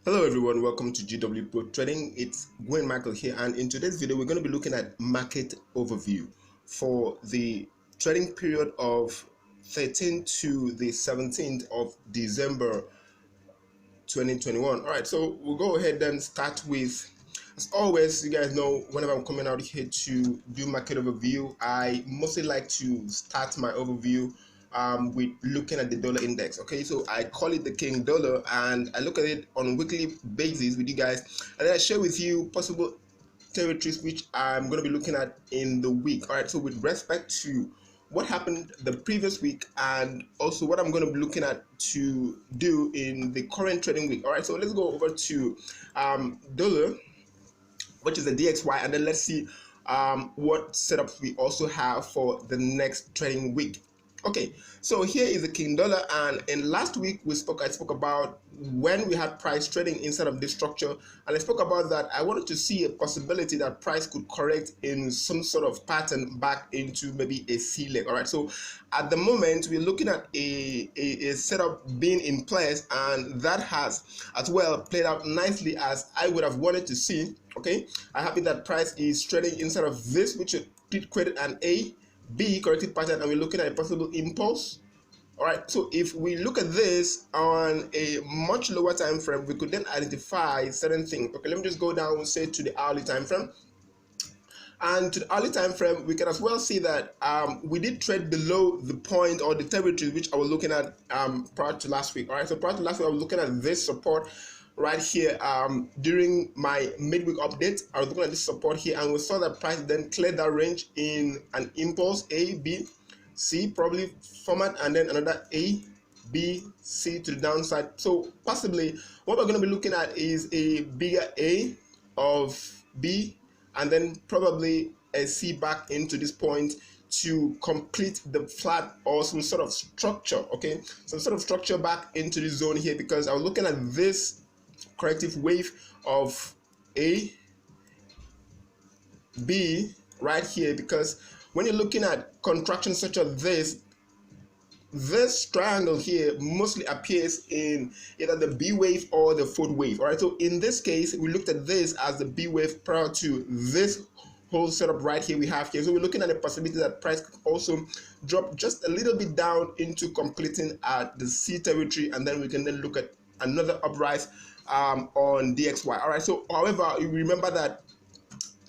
Hello everyone, welcome to GW Pro Trading. It's Gwen Michael here, and in today's video we're going to be looking at market overview for the trading period of 13th to the 17th of December 2021. Alright, so we'll go ahead and start with, as always, you guys know whenever I'm coming out here to do market overview, I mostly like to start my overview with looking at the dollar index. Okay, so I call it the king dollar, and I look at it on a weekly basis with you guys, and then I share with you possible territories which I'm going to be looking at in the week. All right, so with respect to what happened the previous week and also what I'm going to be looking at to do in the current trading week. All right, so let's go over to dollar, which is the DXY, and then let's see what setups we also have for the next trading week. Okay, so here is the king dollar, and in last week I spoke about when we had price trading inside of this structure, and I spoke about that I wanted to see a possibility that price could correct in some sort of pattern back into maybe a C leg. All right, so at the moment we're looking at a setup being in place, and that has as well played out nicely as I would have wanted to see. Okay, I'm happy that price is trading inside of this, which did create an A B corrective pattern, and we're looking at a possible impulse. All right, so if we look at this on a much lower time frame, we could then identify certain things. Okay, let me just go down, say, to the hourly time frame, and to the hourly time frame we can as well see that we did trade below the point or the territory which I was looking at prior to last week. All right, so prior to last week I was looking at this support right here. During my midweek update, I was looking at this support here, and we saw that price then cleared that range in an impulse A, B, C probably format, and then another A, B, C to the downside. So possibly what we're going to be looking at is a bigger A of B, and then probably a C back into this point to complete the flat or some sort of structure. Okay, some sort of structure back into this zone here, because I was looking at this corrective wave of A, B right here, because when you're looking at contractions such as this triangle here mostly appears in either the B wave or the fourth wave. All right, so in this case we looked at this as the B wave prior to this whole setup right here we have here. So we're looking at the possibility that price could also drop just a little bit down into completing at the C territory, and then we can then look at another uprise on DXY. All right, so however, you remember that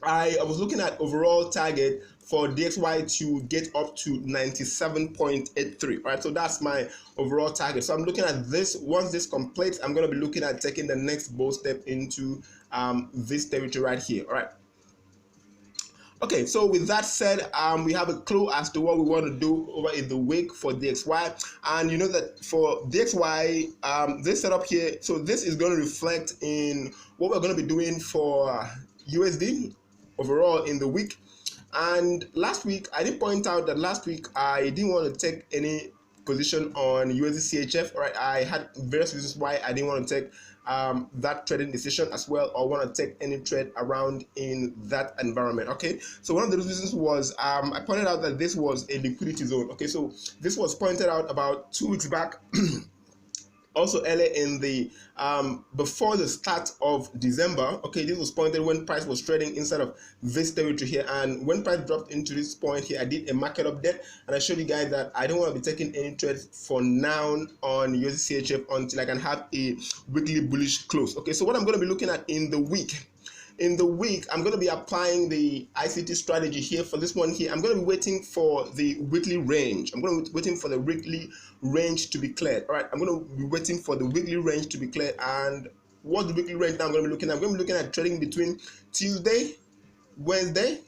I was looking at overall target for DXY to get up to 97.83. All right, so that's my overall target. So I'm looking at this. Once this completes, I'm going to be looking at taking the next bold step into this territory right here. All right. Okay, so with that said, we have a clue as to what we want to do over in the week for DXY, and you know that for DXY, this setup here, so this is going to reflect in what we're going to be doing for USD overall in the week. And last week, I did point out that last week I didn't want to take any position on USD CHF. All right, I had various reasons why I didn't want to take that trading decision as well, or want to take any trade around in that environment. Okay, so one of the reasons was I pointed out that this was a liquidity zone. Okay, so this was pointed out about 2 weeks back. Also earlier in the before the start of December. Okay, this was pointed when price was trading inside of this territory here, and when price dropped into this point here, I did a market update, and I showed you guys that I don't want to be taking any trades for now on USD CHF until I can have a weekly bullish close. Okay, so what I'm going to be looking at in the week. In the week, I'm going to be applying the ICT strategy here. For this one here, I'm going to be waiting for the weekly range. I'm going to be waiting for the weekly range to be cleared. All right, I'm going to be waiting for the weekly range to be cleared. And what's the weekly range now I'm going to be looking at? I'm going to be looking at trading between Tuesday, Wednesday.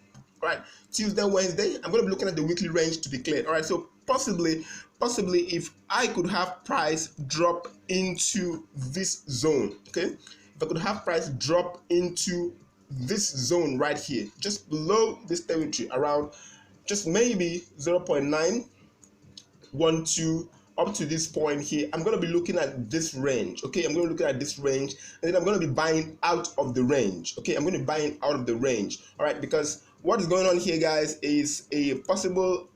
All right, Tuesday, Wednesday. I'm going to be looking at the weekly range to be cleared. All right, so possibly if I could have price drop into this zone, okay? If I could have price drop into this zone right here, just below this territory, around just maybe 0.912 up to this point here, I'm going to be looking at this range. Okay, I'm going to look at this range, and then I'm going to be buying out of the range. Okay, I'm going to be buying out of the range. All right, because what is going on here, guys, is a possible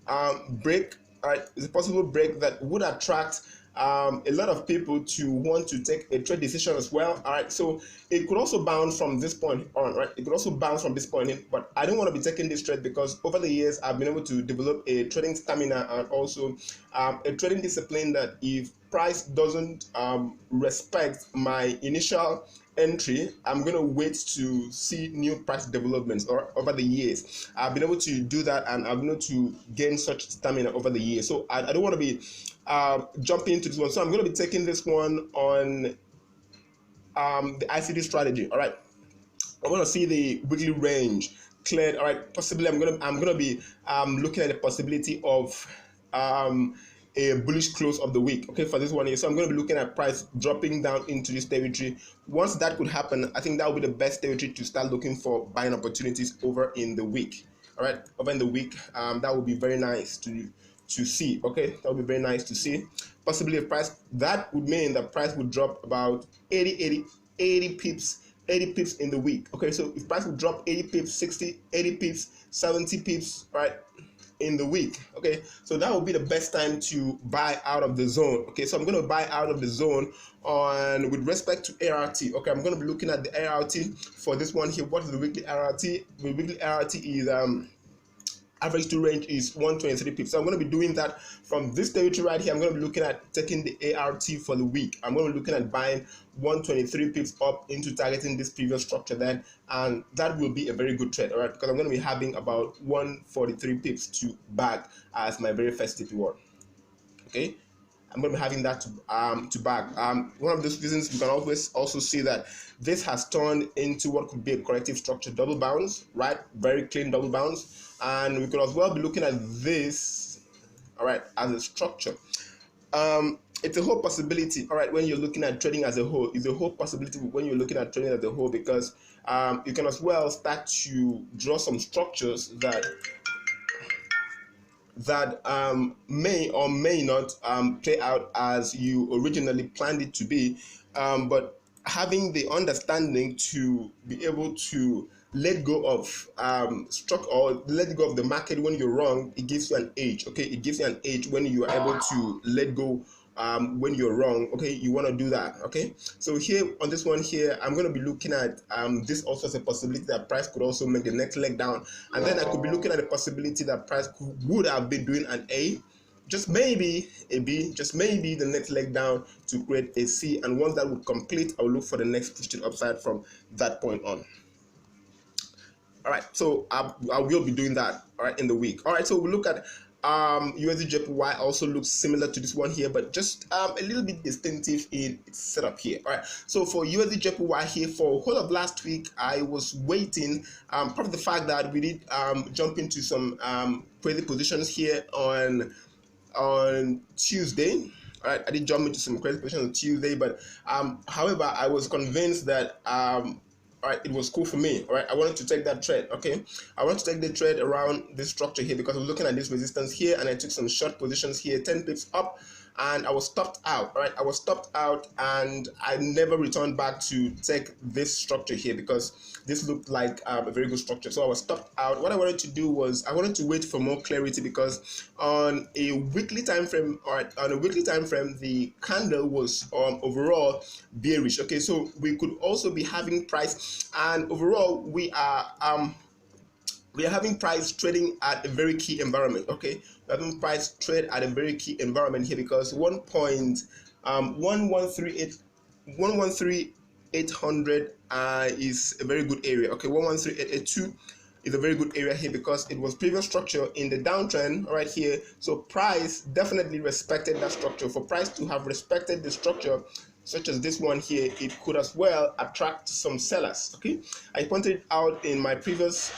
break. All right, it's a possible break that would attract a lot of people to want to take a trade decision as well. All right, so it could also bounce from this point on, right? It could also bounce from this point in, but I don't want to be taking this trade because over the years I've been able to develop a trading stamina and also a trading discipline that if price doesn't respect my initial entry, I'm going to wait to see new price developments or over the years. I've been able to do that and I've been able to gain such stamina over the years. So I don't want to be jumping into this one. So I'm going to be taking this one on the ICD strategy. All right, I want to see the weekly range cleared. All right, possibly I'm gonna be looking at the possibility of a bullish close of the week. Okay, for this one here, so I'm going to be looking at price dropping down into this territory. Once that could happen, I think that would be the best territory to start looking for buying opportunities over in the week. All right, over in the week, that would be very nice to see. Okay, that would be very nice to see. Possibly a price that would mean that price would drop about 80 pips in the week. Okay, so if price would drop 80 pips, 60, 80 pips, 70 pips, right, in the week. Okay, so that would be the best time to buy out of the zone. Okay, so I'm going to buy out of the zone on with respect to ART. Okay, I'm going to be looking at the ART for this one here. What is the weekly ART? The weekly ART is average to range is 123 pips. So I'm going to be doing that from this territory right here. I'm going to be looking at taking the ART for the week. I'm going to be looking at buying 123 pips up into targeting this previous structure then, and that will be a very good trade, all right, because I'm going to be having about 143 pips to bag as my very first TP reward. Okay, I'm going to be having that to bag. One of those reasons you can always also see that this has turned into what could be a corrective structure, double bounce, right? Very clean double bounce. And we could as well be looking at this, all right, as a structure. It's a whole possibility, all right, when you're looking at trading as a whole. It's a whole possibility when you're looking at trading as a whole, because you can as well start to draw some structures that may or may not play out as you originally planned it to be, but having the understanding to be able to let go of stock or let go of the market when you're wrong, it gives you an edge. Okay, it gives you an edge when you are able to let go when you're wrong. Okay, you want to do that. Okay, so here on this one here, I'm going to be looking at this also as a possibility that price could also make the next leg down, and then I could be looking at the possibility that price would have been doing an A, just maybe a B, just maybe the next leg down to create a C, and once that would complete, I'll look for the next push to the upside from that point on. All right, so I will be doing that, all right, in the week. All right, so we look at USD JPY also looks similar to this one here, but just a little bit distinctive in its setup here. All right, so for USD JPY here, for whole of last week, I was waiting, probably the fact that we did jump into some crazy positions here on Tuesday. All right, I did jump into some crazy positions on Tuesday, but however, I was convinced that all right, it was cool for me. All right, I wanted to take that trade. Okay, I want to take the trade around this structure here because I was looking at this resistance here, and I took some short positions here, 10 pips up, and I was stopped out. All right, I was stopped out, and I never returned back to take this structure here because this looked like a very good structure. So I was stopped out. What I wanted to do was I wanted to wait for more clarity because on a weekly time frame, all right, on a weekly time frame, the candle was overall bearish. Okay, so we could also be having price, and overall we are having price trading at a very key environment. Okay, we're having price trade at a very key environment here because 113,800 is a very good area. Okay, 113,882 is a very good area here because it was previous structure in the downtrend right here. So price definitely respected that structure. For price to have respected the structure such as this one here, it could as well attract some sellers. Okay, I pointed out in my previous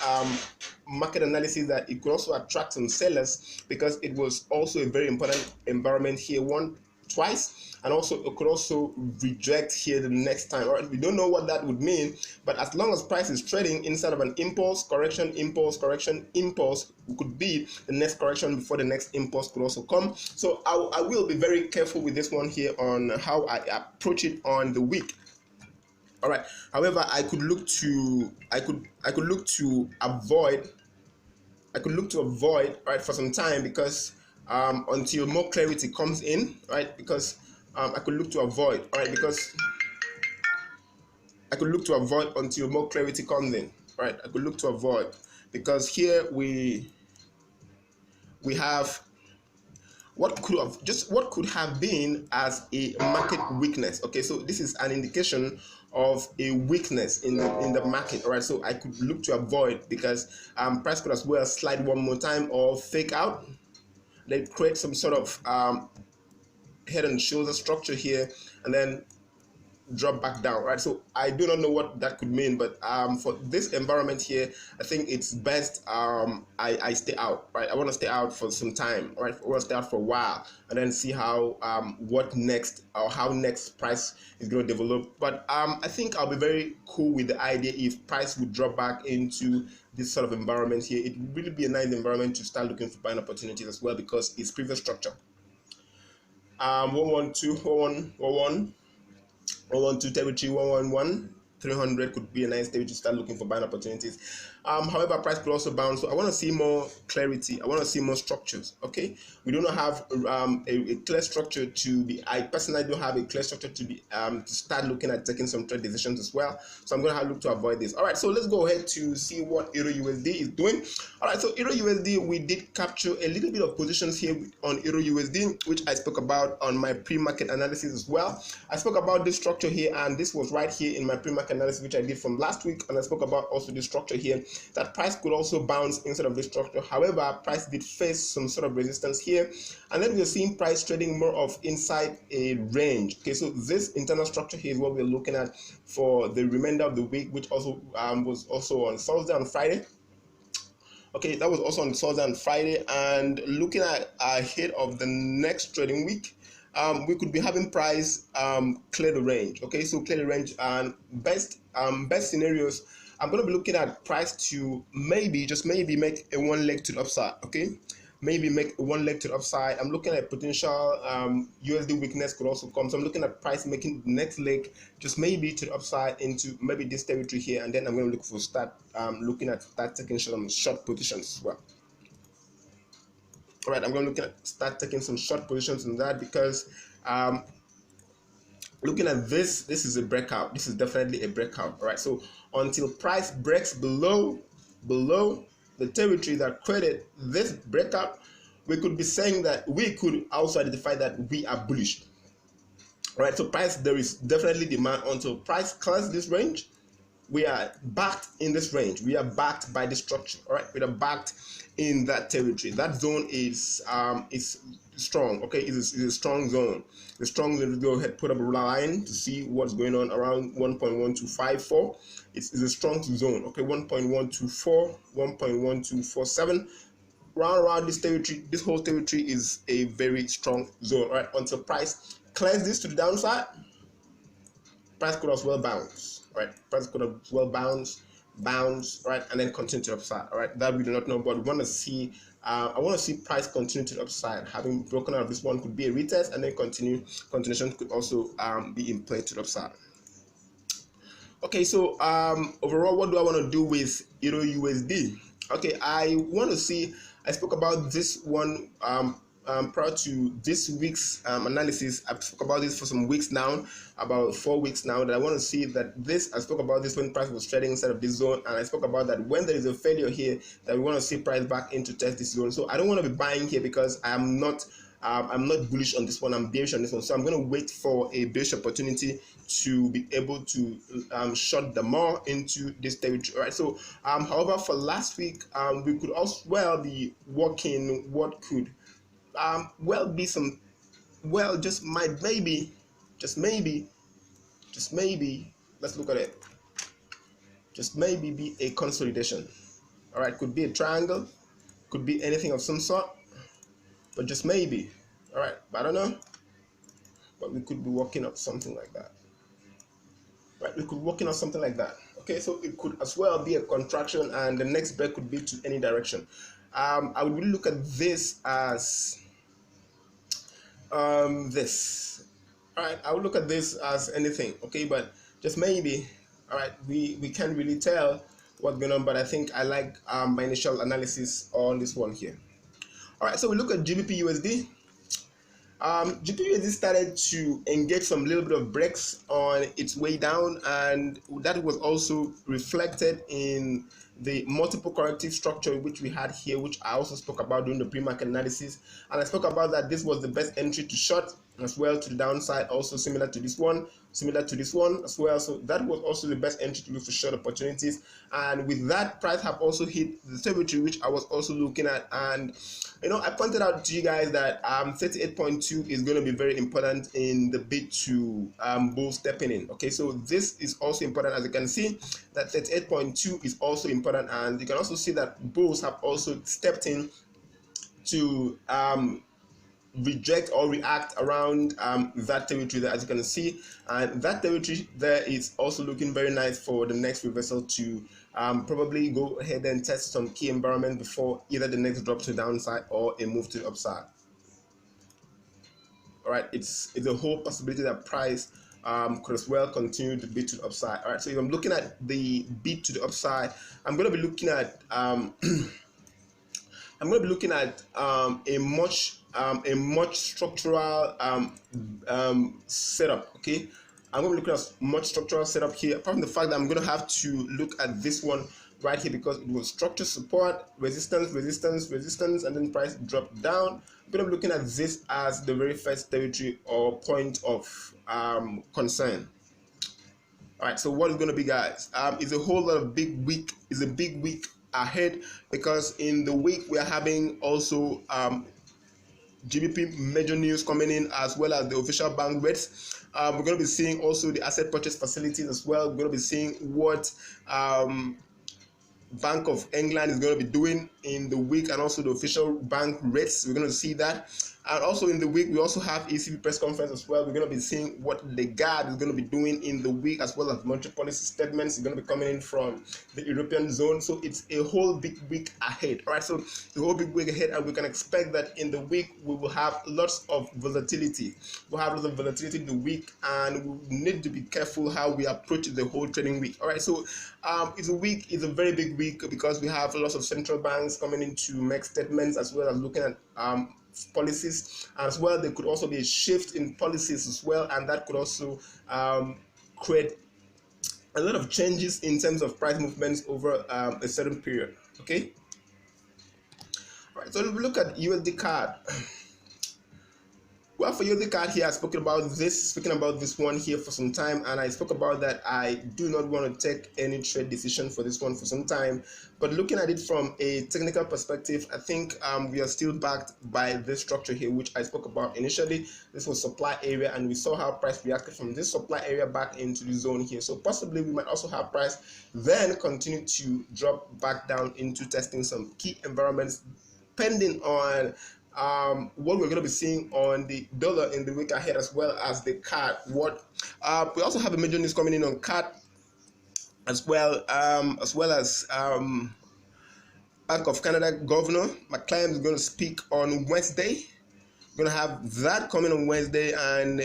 market analysis that it could also attract some sellers because it was also a very important environment here twice, and also it could also reject here the next time. All right, we don't know what that would mean, but as long as price is trading inside of an impulse correction, impulse correction, impulse could be the next correction before the next impulse could also come. So I will be very careful with this one here on how I approach it on the week. All right, however, I could look to avoid right, for some time because until more clarity comes in, right, because I could look to avoid, all right, because I could look to avoid until more clarity comes in, right? I could look to avoid because here we have what could have been as a market weakness. Okay, so this is an indication of a weakness in the market. All right, so I could look to avoid because price could as well slide one more time or fake out, then create some sort of head and shoulder structure here, and then drop back down, right? So I do not know what that could mean, but for this environment here, I think it's best I stay out, right? I want to stay out for some time, right? I want to stay out for a while and then see how what next or how next price is going to develop. But I think I'll be very cool with the idea if price would drop back into this sort of environment here. It would really be a nice environment to start looking for buying opportunities as well because it's previous structure. 112, 111. 112 territory, 111, 300 could be a nice territory to start looking for buying opportunities. However, price could also bounce. So I want to see more clarity. I want to see more structures. Okay, we do not have a clear structure to be. I personally don't have a clear structure to be to start looking at taking some trade decisions as well. So I'm going to have to look to avoid this. All right, so let's go ahead to see what Euro USD is doing. All right, so Euro USD, we did capture a little bit of positions here on Euro USD, which I spoke about on my pre-market analysis as well. I spoke about this structure here, and this was right here in my pre-market analysis, which I did from last week, and I spoke about also this structure here, that price could also bounce instead of this structure. However, price did face some sort of resistance here, and then we're seeing price trading more of inside a range. Okay, so this internal structure here is what we're looking at for the remainder of the week, which also was also on Thursday and Friday. Okay, that was also on Thursday and Friday, and looking at ahead of the next trading week, we could be having price clear the range. Okay, so clear the range, and best scenarios, I'm going to be looking at price to maybe, just maybe, make a one leg to the upside. Okay, maybe make one leg to the upside. I'm looking at potential USD weakness could also come. So I'm looking at price making the next leg just maybe to the upside into maybe this territory here, and then I'm going to look for start looking at start taking some short positions as well. All right, I'm going to start taking some short positions in that because looking at this is a breakout. This is definitely a breakout. All right, so until price breaks below the territory that created this breakout, we could be saying that we could also identify that we are bullish. All right, so price, there is definitely demand until price clears this range. We are backed in this range. We are backed by the structure. All right, we are backed in that territory. That zone is strong. Okay, it's a strong zone. The strong zone, go ahead, put up a line to see what's going on around 1.1254. It's a strong zone. Okay, 1.124, 1.1247. Around this territory, this whole territory is a very strong zone. All right, until price clears this to the downside, price could as well bounce. All right, price could as well bounce, right, and then continue to the upside. All right, that we do not know, but we want to see. I want to see price continue to the upside. Having broken out of this one could be a retest, and then continuation could also be in play to the upside. Okay, so overall, what do I want to do with Euro USD? Okay, I want to see. I spoke about this one prior to this week's analysis. I spoke about this for some weeks now, about 4 weeks now, that I want to see that this, I spoke about this when price was trading inside of this zone, and I spoke about that when there is a failure here, that we want to see price back into test this zone. So I don't want to be buying here because I'm not bullish on this one. I'm bearish on this one. So I'm going to wait for a bearish opportunity to be able to short the more into this territory. All right. So, however, for last week, we could also well be working what could well be some, well, just might maybe, just maybe, let's look at it. Just maybe be a consolidation. All right. Could be a triangle. Could be anything of some sort. But just maybe. All right, I don't know, but we could be working on something like that. Right, we could working on something like that. Okay, so it could as well be a contraction, and the next break could be to any direction. I would really look at this as this. All right, I would look at this as anything. Okay, but just maybe. All right, we can't really tell what's going on, but I think I like my initial analysis on this one here. All right, so we look at Gbp Usd. GP USD started to engage some little bit of breaks on its way down, and that was also reflected in the multiple corrective structure which we had here, which I also spoke about during the pre-market analysis. And I spoke about that this was the best entry to short as well to the downside, also similar to this one as well. So that was also the best entry to look for short opportunities. And with that, price have also hit the territory which I was also looking at. And I pointed out to you guys that 38.2 is going to be very important in the bid to bull stepping in. Okay, so this is also important. As you can see, that 38.2 is also important, and you can also see that bulls have also stepped in to reject or react around that territory there, as you can see, and that territory there is also looking very nice for the next reversal to probably go ahead and test some key environment before either the next drop to the downside or a move to the upside. All right, it's a whole possibility that price could as well continue to beat to the upside. All right, so if I'm looking at the beat to the upside, I'm going to be looking at a much structural setup. Okay, I'm going to be looking at much structural setup here. Apart from the fact that I'm going to have to look at this one right here because it was structure support, resistance, and then price dropped down. I'm going to be looking at this as the very first territory or point of concern. All right, so what is going to be, guys? It's a whole lot of big week. It's a big week ahead because in the week we are having also GBP major news coming in, as well as the official bank rates. We're going to be seeing also the asset purchase facilities as well. We're going to be seeing what Bank of England is going to be doing in the week, and also the official bank rates. We're going to see that. And also in the week, we also have ECB press conference as well. We're going to be seeing what Lagarde is going to be doing in the week, as well as monetary policy statements are going to be coming in from the European zone. So it's a whole big week ahead. All right, so the whole big week ahead, and we can expect that in the week we will have lots of volatility. We'll have lots of volatility in the week, and we need to be careful how we approach the whole trading week. All right, so it's a very big week because we have lots of central banks coming in to make statements, as well as looking at policies as well. There could also be a shift in policies as well, and that could also create a lot of changes in terms of price movements over a certain period. Okay, all right, so if we look at USD card. Well, for USD card here, I've speaking about this one here for some time, and I spoke about that I do not want to take any trade decision for this one for some time. But looking at it from a technical perspective, I think we are still backed by this structure here, which I spoke about initially. This was supply area, and we saw how price reacted from this supply area back into the zone here. So possibly we might also have price then continue to drop back down into testing some key environments, depending on what we're going to be seeing on the dollar in the week ahead, as well as the CAD. We also have a major news coming in on CAD as well as Bank of Canada Governor McClellan is going to speak on Wednesday. We're going to have that coming on Wednesday, and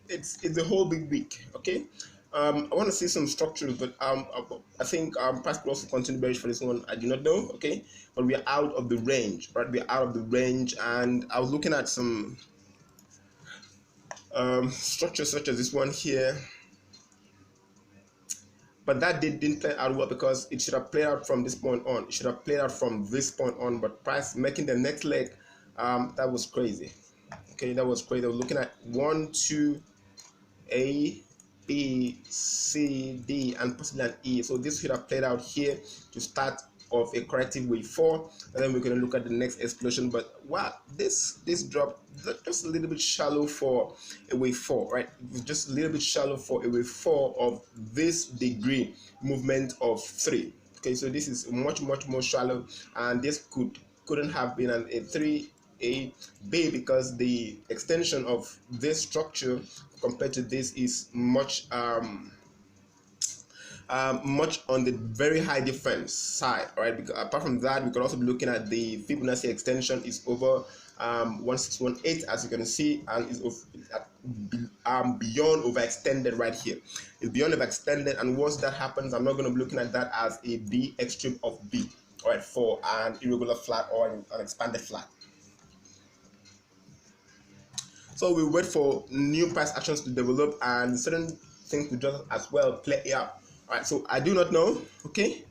it's a whole big week. Okay. I want to see some structures, but I think price could also continue bearish for this one. I do not know. Okay, but we are out of the range, right? We are out of the range, and I was looking at some structures such as this one here, but that didn't play out well because it should have played out from this point on. It should have played out from this point on, but price making the next leg, that was crazy. Okay, that was crazy. I was looking at 1, 2, A, B, C, D, and possibly an E. So this should have played out here to start off a corrective wave 4, and then we're going to look at the next explosion. But wow, this drop just a little bit shallow for a wave 4, right? It was just a little bit shallow for a wave 4 of this degree movement of 3. Okay, so this is much more shallow, and this couldn't have been a 3A B because the extension of this structure compared to this is much much on the very high difference side. All right, because apart from that, we could also be looking at the Fibonacci extension is over 1618, as you can see, and is beyond overextended right here. It's beyond overextended, and once that happens, I'm not going to be looking at that as a B extreme of B, all right, for an irregular flat or an expanded flat. So we wait for new price actions to develop and certain things to just as well play out. All right, so I do not know, okay,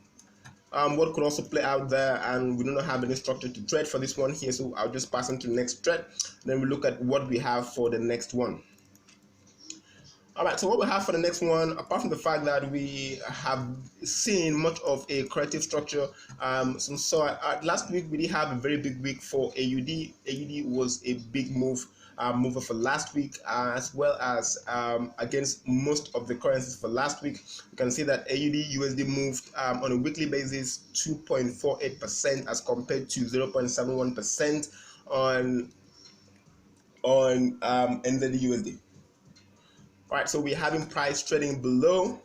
what could also play out there, and we do not have any structure to trade for this one here, so I'll just pass on to the next trade. Then we look at what we have for the next one. All right, so what we have for the next one, apart from the fact that we have seen much of a corrective structure, last week we did have a very big week for AUD. AUD was a big mover for last week, as well as against most of the currencies for last week. You can see that AUD USD moved on a weekly basis 2.48% as compared to 0.71% on NZD USD. All right, so we're having price trading below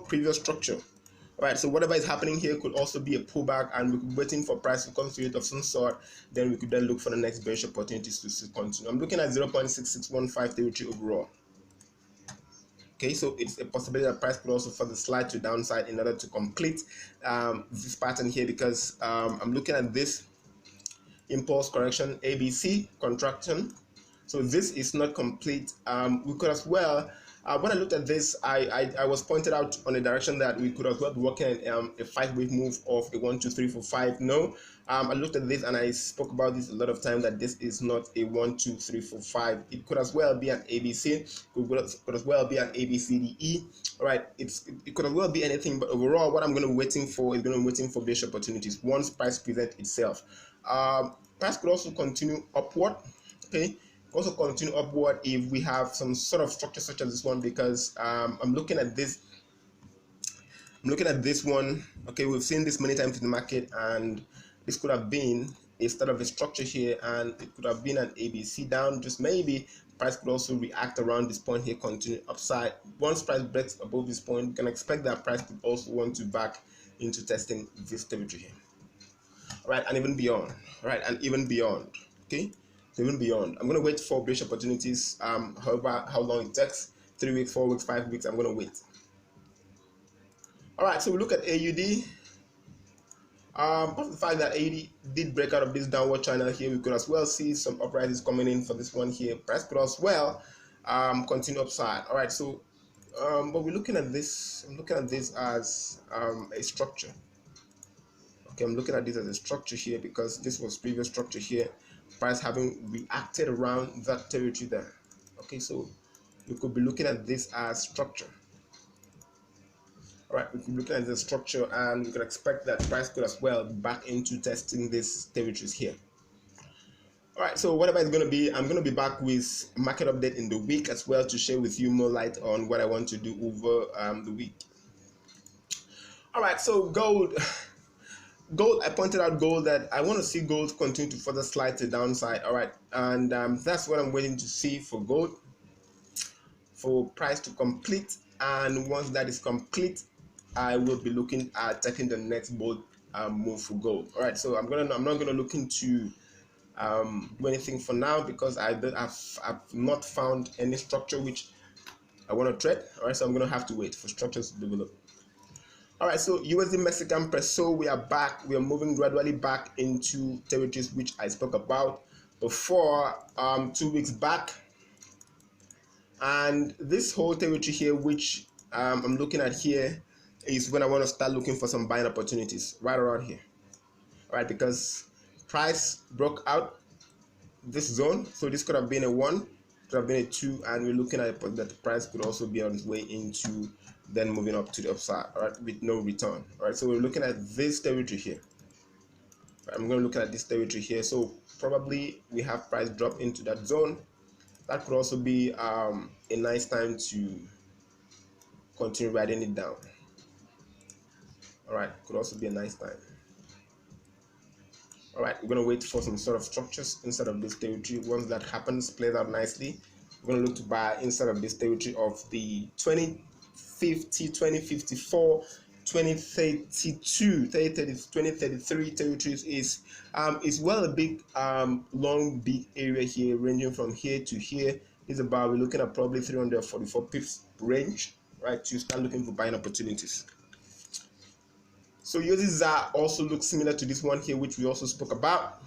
previous structure. All right, so whatever is happening here could also be a pullback, and we could be waiting for price to consolidate of some sort. Then we could then look for the next bearish opportunities to continue. I'm looking at 0.6615 territory overall. Okay, so it's a possibility that price could also further slide to downside in order to complete this pattern here, because I'm looking at this impulse correction ABC contraction. So this is not complete. We could as well, when I looked at this, I was pointed out on a direction that we could as well be working a 5-wave move of a 1, 2, 3, 4, 5. No, I looked at this and I spoke about this a lot of time, that this is not a 1, 2, 3, 4, 5. It could as well be an ABC. Could as well be an ABCDE. All right, it could as well be anything. But overall, what I'm going to be waiting for is going to be waiting for bearish opportunities once price presents itself. Price could also continue upward. Okay. Also continue upward if we have some sort of structure such as this one, because I'm looking at this one. Okay, we've seen this many times in the market, and this could have been a start of a structure here, and it could have been an ABC down. Just maybe price could also react around this point here, continue upside. Once price breaks above this point, we can expect that price could also want to back into testing this territory here. All right, and even beyond. All right, and even beyond. Okay. So even beyond, I'm going to wait for bearish opportunities. However, how long it takes, 3 weeks, 4 weeks, 5 weeks, I'm going to wait. All right, so we look at AUD. Apart from the fact that AUD did break out of this downward channel here, we could as well see some uprises coming in for this one here. Price could as well continue upside. All right, so but we're looking at this. I'm looking at this as a structure. Okay, I'm looking at this as a structure here, because this was previous structure here. Price having reacted around that territory there. Okay, so we could be looking at this as structure. All right, we could be looking at the structure, and we could expect that price could as well back into testing these territories here. All right, so whatever it's going to be, I'm going to be back with market update in the week as well to share with you more light on what I want to do over the week. All right, so gold, I pointed out gold, that I want to see gold continue to further slide to the downside. All right, and that's what I'm waiting to see for gold, for price to complete. And once that is complete, I will be looking at taking the next bold move for gold. All right, so I'm not gonna look into do anything for now, because I've not found any structure which I want to trade. All right, so I'm gonna have to wait for structures to develop. All right, so USD Mexican peso, we are back. We are moving gradually back into territories which I spoke about before 2 weeks back. And this whole territory here, which I'm looking at here, is when I want to start looking for some buying opportunities, right around here. All right, because price broke out this zone, so this could have been a 1, could have been a 2, and we're looking at that the price could also be on its way into then moving up to the upside, all right, with no return. All right, so we're looking at this territory here. Right, I'm going to look at this territory here, so probably we have price drop into that zone. That could also be a nice time to continue riding it down. All right, could also be a nice time. All right, we're going to wait for some sort of structures inside of this territory. Once that happens, plays out nicely, we're going to look to buy inside of this territory of the 2050, 2054, 2032, 2033 territories. Is well a big long big area here, ranging from here to here. Is about, we're looking at probably 344 pips range, right, to start looking for buying opportunities. So USD also looks similar to this one here, which we also spoke about.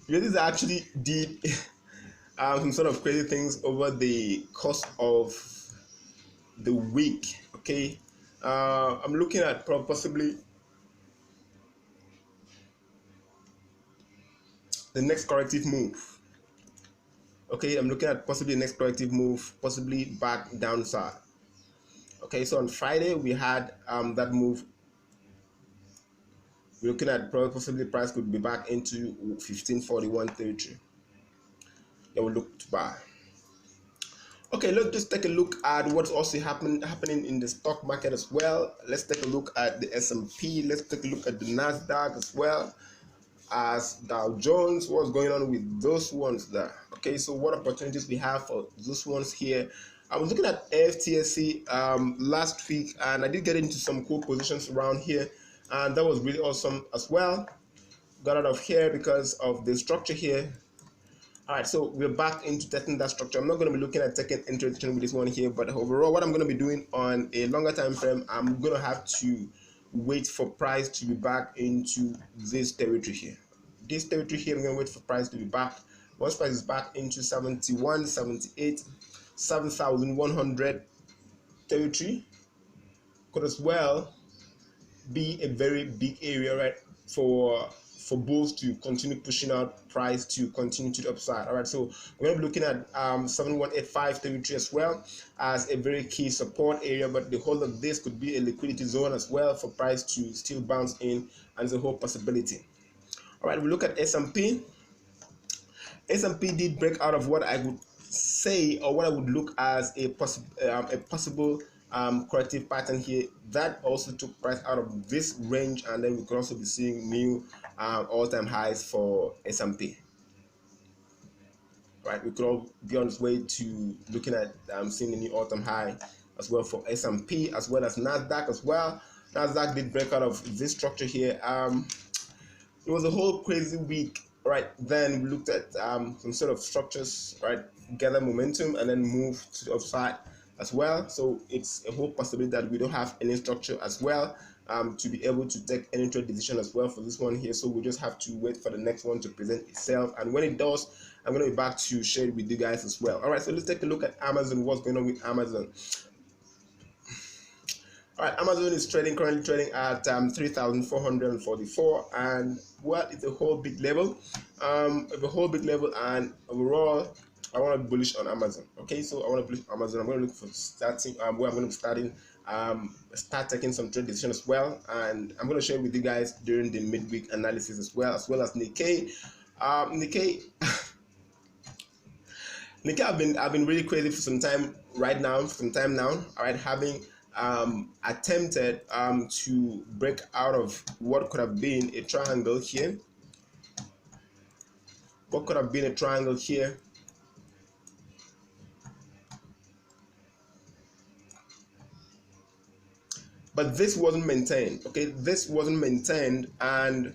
This actually did some sort of crazy things over the course of the week. Okay, I'm looking at possibly the next corrective move. Okay, I'm looking at possibly the next corrective move, possibly back downside. Okay, so on Friday we had that move. We're looking at possibly price could be back into 1541 territory. Then we'll look to buy. Okay, let's just take a look at what's also happening in the stock market as well. Let's take a look at the S&P. Let's take a look at the Nasdaq as well as Dow Jones. What's going on with those ones there? Okay, so what opportunities we have for those ones here? I was looking at FTSE last week, and I did get into some cool positions around here, and that was really awesome as well. Got out of here because of the structure here. All right, so we're back into testing that structure. I'm not going to be looking at taking introduction with this one here, but overall, what I'm going to be doing on a longer time frame, I'm going to have to wait for price to be back into this territory here. This territory here, I'm going to wait for price to be back. Once price is back into 71, 78, 7,100 territory, could as well be a very big area, right, for bulls to continue pushing out price to continue to the upside. All right, so we're going to be looking at 7185 territory as well as a very key support area, but the whole of this could be a liquidity zone as well for price to still bounce in, and the whole possibility. All right, we look at S&P. S&P did break out of what I would say, or what I would look as a possible corrective pattern here. That also took price out of this range, and then we could also be seeing new all-time highs for S&P. Right, we could all be on its way to looking at seeing a new all-time high as well for S&P, as well as Nasdaq as well. Nasdaq did break out of this structure here. It was a whole crazy week. Right, then we looked at some sort of structures, right, gather momentum and then move to the upside as well. So it's a whole possibility that we don't have any structure as well to be able to take any trade decision as well for this one here. So we just have to wait for the next one to present itself, and when it does, I'm going to be back to share it with you guys as well. All right, so let's take a look at Amazon. What's going on with Amazon? All right, Amazon is currently trading at 3,444, and well, it's a whole big level, and overall, I want to be bullish on Amazon. Okay, so I want to bullish Amazon. I'm going to look for starting where I'm going to be starting, start taking some trade decisions as well, and I'm going to share with you guys during the midweek analysis as well as Nikkei. Nikkei. Nikkei, I've been really crazy for some time now. All right, having attempted to break out of what could have been a triangle here. What could have been a triangle here. But this wasn't maintained. Okay, this wasn't maintained, and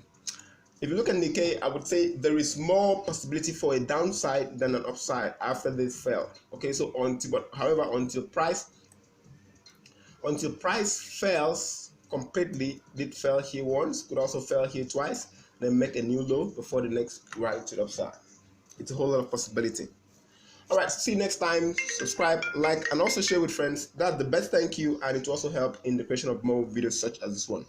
if you look at Nikkei, I would say there is more possibility for a downside than an upside after this fell. Okay, so until price fails completely, did fell here once, could also fail here twice, then make a new low before the next rally to the upside. It's a whole lot of possibility. All right, see you next time. Subscribe, like, and also share with friends. That's the best thank you, and it will also help in the creation of more videos such as this one.